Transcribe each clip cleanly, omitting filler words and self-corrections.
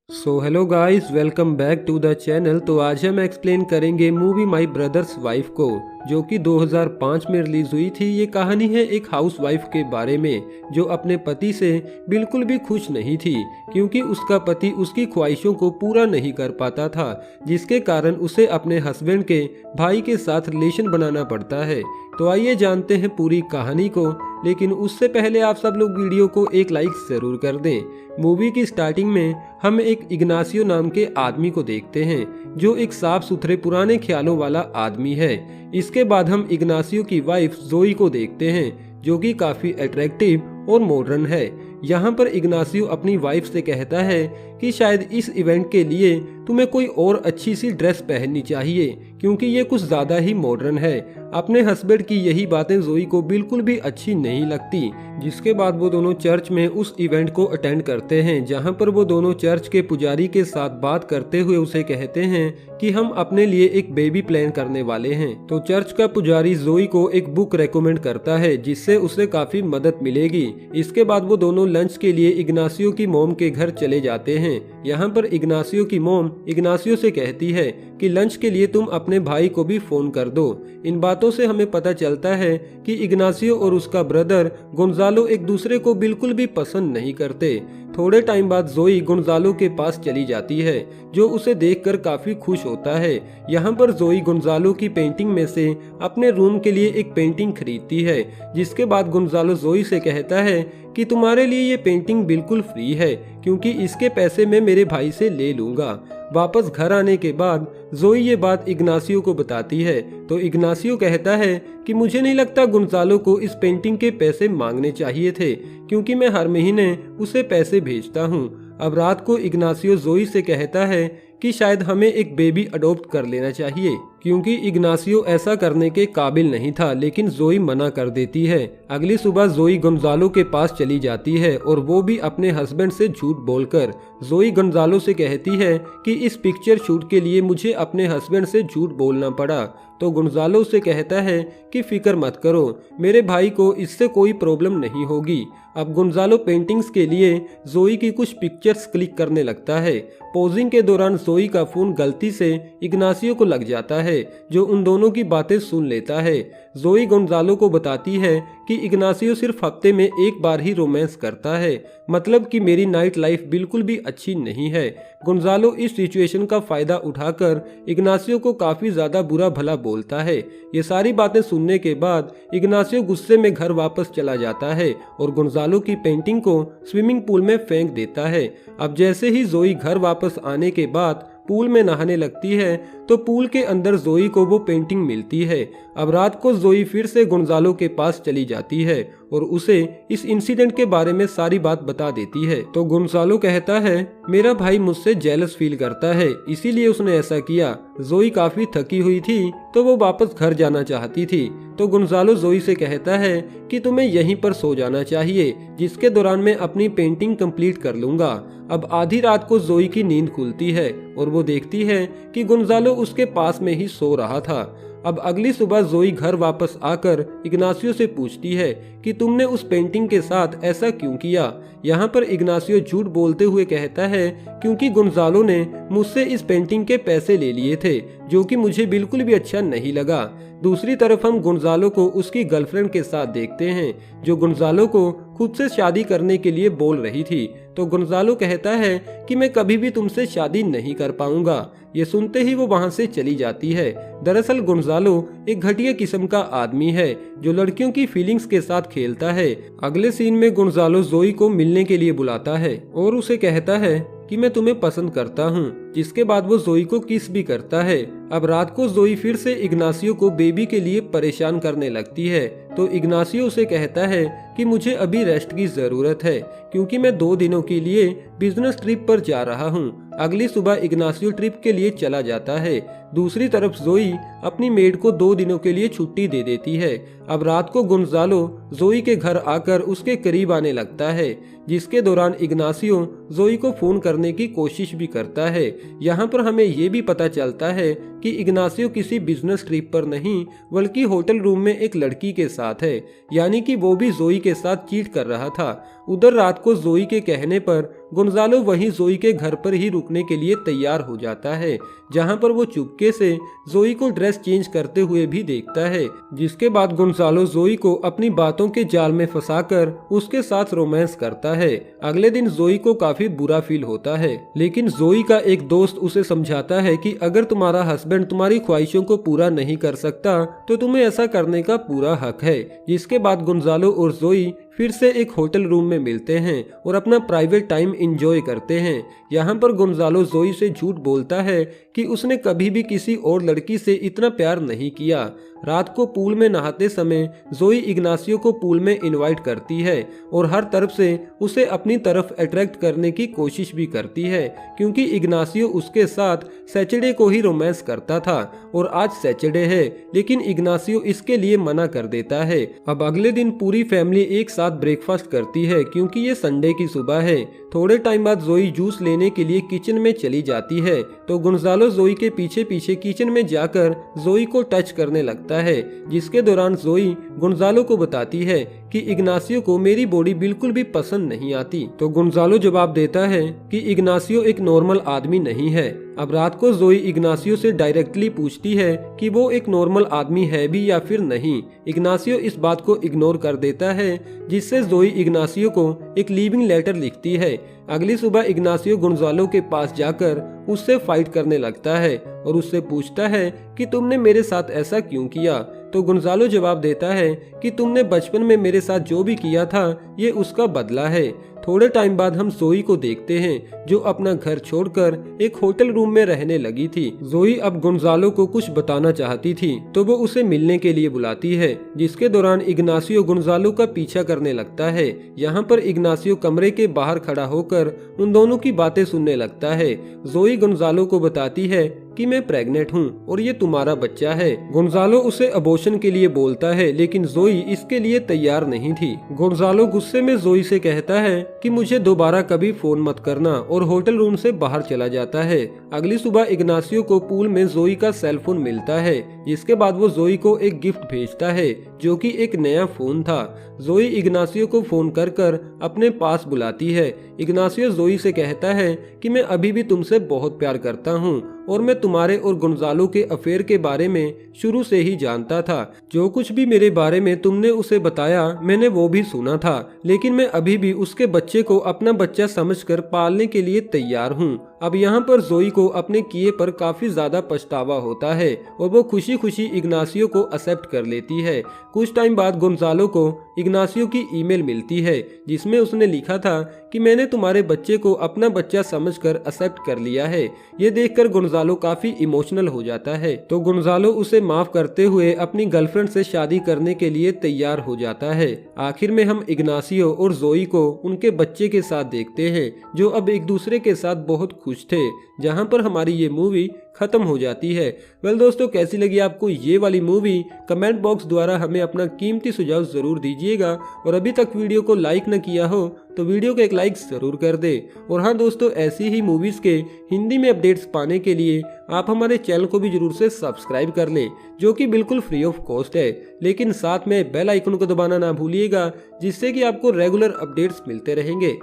Hello guys, welcome back to the channel. तो आज हम एक्सप्लेन करेंगे मूवी माई ब्रदर्स वाइफ को, जो कि 2005 में रिलीज हुई थी। ये कहानी है एक हाउस वाइफ के बारे में जो अपने पति से बिल्कुल भी खुश नहीं थी, क्योंकि उसका पति उसकी ख्वाहिशों को पूरा नहीं कर पाता था, जिसके कारण उसे अपने हस्बैंड के भाई के साथ रिलेशन बनाना पड़ता है। तो आइए जानते हैं पूरी कहानी को, लेकिन उससे पहले आप सब लोग वीडियो को एक लाइक जरूर कर दें। मूवी की स्टार्टिंग में हम एक इग्नासियो नाम के आदमी को देखते हैं, जो एक साफ सुथरे पुराने ख्यालों वाला आदमी है। इसके बाद हम इग्नासियो की वाइफ जोई को देखते हैं, जो कि काफी अट्रैक्टिव और मॉडर्न है। यहाँ पर इग्नासियो अपनी वाइफ से कहता है कि शायद इस इवेंट के लिए तुम्हें कोई और अच्छी सी ड्रेस पहननी चाहिए, क्योंकि ये कुछ ज्यादा ही मॉडर्न है। अपने हस्बैंड की यही बातें जोई को बिल्कुल भी अच्छी नहीं लगती। जिसके बाद वो दोनों चर्च में उस इवेंट को अटेंड करते हैं, जहाँ पर वो दोनों चर्च के पुजारी के साथ बात करते हुए उसे कहते हैं कि हम अपने लिए एक बेबी प्लान करने वाले हैं। तो चर्च का पुजारी जोई को एक बुक रेकमेंड करता है, जिससे उसे काफी मदद मिलेगी। इसके बाद वो दोनों लंच के लिए इग्नासियो की मॉम के घर चले जाते हैं। यहाँ पर इग्नासियो की मॉम इग्नासियो से कहती है कि लंच के लिए तुम अपने भाई को भी फोन कर दो। इन बातों से हमें पता चलता है कि इग्नासियो और उसका ब्रदर गोंजालो एक दूसरे को बिल्कुल भी पसंद नहीं करते। थोड़े टाइम बाद जोई गोंजालो के पास चली जाती है, जो उसे देखकर काफी खुश होता है। यहाँ पर जोई गोंजालो की पेंटिंग में से अपने रूम के लिए एक पेंटिंग खरीदती है। जिसके बाद गोंजालो जोई से कहता है कि तुम्हारे लिए ये पेंटिंग बिल्कुल फ्री है, क्योंकि इसके पैसे मैं मेरे भाई से ले लूंगा। वापस घर आने के बाद जोई ये बात इग्नासियो को बताती है, तो इग्नासियो कहता है कि मुझे नहीं लगता गोंजालो को इस पेंटिंग के पैसे मांगने चाहिए थे, क्योंकि मैं हर महीने उसे पैसे भेजता हूँ। अब रात को इग्नासियो जोई से कहता है कि शायद हमें एक बेबी अडॉप्ट कर लेना चाहिए, क्योंकि इग्नासियो ऐसा करने के काबिल नहीं था, लेकिन जोई मना कर देती है। अगली सुबह जोई गोंजालो के पास चली जाती है, और वो भी अपने हस्बैंड से झूठ बोलकर। जोई गोंजालो से कहती है कि इस पिक्चर शूट के लिए मुझे अपने हस्बैंड से झूठ बोलना पड़ा। तो गोंजालो से कहता है कि फिक्र मत करो, मेरे भाई को इससे कोई प्रॉब्लम नहीं होगी। अब गोंजालो पेंटिंग्स के लिए जोई की कुछ पिक्चर्स क्लिक करने लगता है। पोजिंग के दौरान जोई का फोन गलती से इग्नासियो को लग जाता है, जो उन दोनों की बातें सुन लेता है। जोई गोंजालो को बताती है कि इग्नासियो सिर्फ हफ्ते में एक बार ही रोमांस करता है, मतलब कि मेरी नाइट लाइफ बिल्कुल भी अच्छी नहीं है। गोंजालो इस सिचुएशन का फायदा उठाकर इग्नासियो को काफी ज्यादा बुरा भला बोलता है। ये सारी बातें सुनने के बाद इग्नासियो गुस्से में घर वापस चला जाता है और गोंजालो की पेंटिंग को स्विमिंग पूल में फेंक देता है। अब जैसे ही जोई घर वापस आने के बाद पूल में नहाने लगती है, तो पूल के अंदर जोई को वो पेंटिंग मिलती है। अब रात को जोई फिर से गोंजालो के पास चली जाती है और उसे इस इंसिडेंट के बारे में सारी बात बता देती है। तो गोंजालो कहता है मेरा भाई मुझसे जेलस फील करता है, इसीलिए उसने ऐसा किया। जोई काफी थकी हुई थी, तो वो वापस घर जाना चाहती थी। तो गोंजालो जोई से कहता है कि तुम्हें यहीं पर सो जाना चाहिए, जिसके दौरान मैं अपनी पेंटिंग कंप्लीट कर लूंगा। अब आधी रात को जोई की नींद खुलती है और वो देखती है कि गोंजालो उसके पास में ही सो रहा था। अब अगली सुबह जोई घर वापस आकर इग्नासियो से पूछती है कि तुमने उस पेंटिंग के साथ ऐसा क्यों किया। यहाँ पर इग्नासियो झूठ बोलते हुए कहता है क्योंकि गोंजालो ने मुझसे इस पेंटिंग के पैसे ले लिए थे, जो कि मुझे बिल्कुल भी अच्छा नहीं लगा। दूसरी तरफ हम गोंजालो को उसकी गर्लफ्रेंड के साथ देखते हैं, जो गोंजालो को खुद से शादी करने के लिए बोल रही थी। तो गोंजालो कहता है कि मैं कभी भी तुमसे शादी नहीं कर पाऊंगा। ये सुनते ही वो वहां से चली जाती है। दरअसल गोंजालो एक घटिया किस्म का आदमी है, जो लड़कियों की फीलिंग्स के साथ खेलता है। अगले सीन में गोंजालो जोई को मिलने के लिए बुलाता है और उसे कहता है कि मैं तुम्हें पसंद करता हूँ, जिसके बाद वो जोई को किस भी करता है। अब रात को जोई फिर से इग्नासियो को बेबी के लिए परेशान करने लगती है, तो इग्नासियो उसे कहता है कि मुझे अभी रेस्ट की जरूरत है, क्योंकि मैं 2 दिनों के लिए बिजनेस ट्रिप पर जा रहा हूँ। अगली सुबह इग्नासियो ट्रिप के लिए चला जाता है। दूसरी तरफ जोई अपनी मेड को 2 दिनों के लिए छुट्टी दे देती है। अब रात को गोंजालो जोई के घर आकर उसके करीब आने लगता है, जिसके दौरान इग्नासियो जोई को फोन करने की कोशिश भी करता है। यहाँ पर हमें ये भी पता चलता है कि इग्नासियो किसी बिजनेस ट्रिप पर नहीं, बल्कि होटल रूम में एक लड़की के साथ है, यानी कि वो भी जोई के साथ चीट कर रहा था। उधर रात को जोई के कहने पर गोंजालो वहीं जोई के घर पर ही रुकने के लिए तैयार हो जाता है, जहां पर वो चुपके से जोई को ड्रेस चेंज करते हुए भी देखता है। जिसके बाद गोंजालो जोई को अपनी बातों के जाल में फंसाकर उसके साथ रोमांस करता है। अगले दिन जोई को काफी बुरा फील होता है, लेकिन जोई का एक दोस्त उसे समझाता है कि अगर तुम्हारा हस्बैंड तुम्हारी ख्वाहिशों को पूरा नहीं कर सकता तो तुम्हें ऐसा करने का पूरा हक है। जिसके बाद गोंजालो और जोई फिर से एक होटल रूम में मिलते हैं और अपना प्राइवेट टाइम एंजॉय करते हैं। यहाँ पर गोंजालो जोई से झूठ बोलता है कि उसने कभी भी किसी और लड़की से इतना प्यार नहीं किया। रात को पूल में नहाते समय जोई इग्नासियो को पूल में इनवाइट करती है और हर तरफ से उसे अपनी तरफ अट्रैक्ट करने की कोशिश भी करती है, क्योंकि इग्नासियो उसके साथ सैटरडे को ही रोमांस करता था और आज सैटरडे है, लेकिन इग्नासियो इसके लिए मना कर देता है। अब अगले दिन पूरी फैमिली एक साथ ब्रेकफास्ट करती है, क्योंकि ये संडे की सुबह है। थोड़े टाइम बाद जोई जूस लेने के लिए किचन में चली जाती है तो गोंजालो जोई के पीछे पीछे किचन में जाकर जोई को टच करने लगता है, जिसके दौरान जोई गोंजालो को बताती है कि इग्नासियो को मेरी बॉडी बिल्कुल भी पसंद नहीं आती। तो गोंजालो जवाब देता है कि इग्नासियो एक नॉर्मल आदमी नहीं है। अब रात को जोई इग्नासियो से डायरेक्टली पूछती है कि वो एक नॉर्मल आदमी है भी या फिर नहीं। इग्नासियो इस बात को इग्नोर कर देता है, जिससे जोई इग्नासियो को एक लीविंग लेटर लिखती है। अगली सुबह इग्नासियो गोंजालो के पास जाकर उससे फाइट करने लगता है और उससे पूछता है कि तुमने मेरे साथ ऐसा क्यों किया। तो गोंजालो जवाब देता है कि तुमने बचपन में मेरे साथ जो भी किया था ये उसका बदला है। थोड़े टाइम बाद हम जोई को देखते हैं, जो अपना घर छोड़कर एक होटल रूम में रहने लगी थी। जोई अब गोंजालो को कुछ बताना चाहती थी तो वो उसे मिलने के लिए बुलाती है, जिसके दौरान इग्नासियो गोंजालो का पीछा करने लगता है। यहाँ पर इग्नासियो कमरे के बाहर खड़ा होकर उन दोनों की बातें सुनने लगता है। जोई गोंजालो को बताती है कि मैं प्रेग्नेंट हूँ और ये तुम्हारा बच्चा है। गोंजालो उसे अबॉर्शन के लिए बोलता है, लेकिन जोई इसके लिए तैयार नहीं थी। गोंजालो गुस्से में जोई से कहता है कि मुझे दोबारा कभी फोन मत करना और होटल रूम से बाहर चला जाता है। अगली सुबह इग्नासियो को पूल में जोई का सेल फोन मिलता है, जिसके बाद वो जोई को एक गिफ्ट भेजता है, जो कि एक नया फोन था। जोई इग्नासियो को फोन कर कर अपने पास बुलाती है। इग्नासियो जोई से कहता है कि मैं अभी भी तुमसे बहुत प्यार करता हूँ और मैं तुम्हारे और गोंजालो के अफेयर के बारे में शुरू से ही जानता था। जो कुछ भी मेरे बारे में तुमने उसे बताया मैंने वो भी सुना था, लेकिन मैं अभी भी उसके बच्चे को अपना बच्चा समझकर पालने के लिए तैयार हूँ। अब यहाँ पर जोई को अपने किए पर काफी ज्यादा पछतावा होता है और वो खुशी खुशी इग्नासियो को एक्सेप्ट कर लेती है। कुछ टाइम बाद गोंजालो को इग्नासियो की ईमेल मिलती है, जिसमें उसने लिखा था कि मैंने तुम्हारे बच्चे को अपना बच्चा समझकर एक्सेप्ट कर लिया है। ये देखकर गोंजालो काफी इमोशनल हो जाता है, तो गोंजालो उसे माफ करते हुए अपनी गर्लफ्रेंड से शादी करने के लिए तैयार हो जाता है। आखिर में हम इग्नासियो और जोई को उनके बच्चे के साथ देखते हैं, जो अब एक दूसरे के साथ बहुत खुश थे। जहां पर हमारी ये मूवी खत्म हो जाती है। वेल दोस्तों, कैसी लगी आपको ये वाली मूवी? कमेंट बॉक्स द्वारा हमें अपना कीमती सुझाव जरूर दीजिएगा और अभी तक वीडियो को लाइक न किया हो तो वीडियो को एक लाइक जरूर कर दे। और हाँ दोस्तों, ऐसी ही मूवीज के हिंदी में अपडेट्स पाने के लिए आप हमारे चैनल को भी जरूर से सब्सक्राइब कर लें, जो कि बिल्कुल फ्री ऑफ कॉस्ट है। लेकिन साथ में बेल आइकन को दबाना ना भूलिएगा, जिससे कि आपको रेगुलर अपडेट्स मिलते रहेंगे।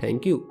Thank you.